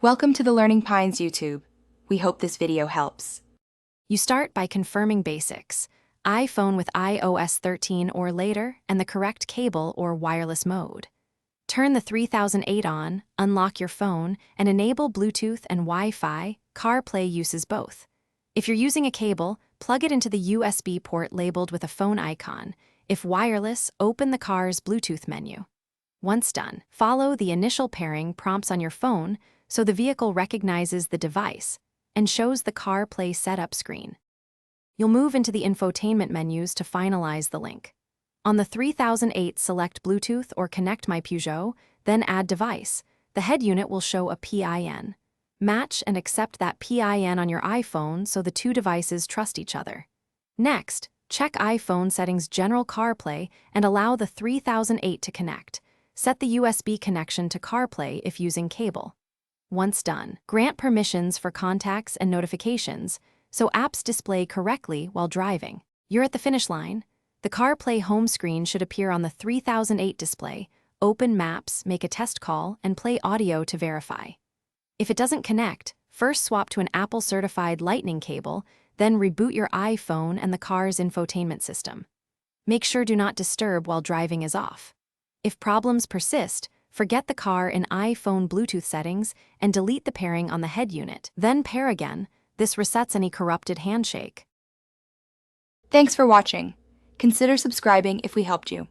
Welcome to the Learning Pines YouTube. We hope this video helps. You start by confirming basics: iPhone with iOS 13 or later and the correct cable or wireless mode. Turn the 3008 on, unlock your phone, and enable Bluetooth and Wi-Fi. CarPlay uses both. If you're using a cable, plug it into the USB port labeled with a phone icon. If wireless, open the car's Bluetooth menu. Once done, follow the initial pairing prompts on your phone so the vehicle recognizes the device and shows the CarPlay setup screen. You'll move into the infotainment menus to finalize the link. On the 3008, select Bluetooth or connect my Peugeot, then add device. The head unit will show a PIN. Match and accept that PIN on your iPhone so the two devices trust each other. Next, check iPhone settings General CarPlay and allow the 3008 to connect. Set the USB connection to CarPlay if using cable. Once done, grant permissions for contacts and notifications so apps display correctly while driving. You're at the finish line. The CarPlay home screen should appear on the 3008 display. Open Maps, make a test call, and play audio to verify. If it doesn't connect, first swap to an Apple-certified Lightning cable, then reboot your iPhone and the car's infotainment system. Make sure Do Not Disturb while driving is off. If problems persist, forget the car in iPhone Bluetooth settings and delete the pairing on the head unit. Then pair again. This resets any corrupted handshake. Thanks for watching. Consider subscribing if we helped you.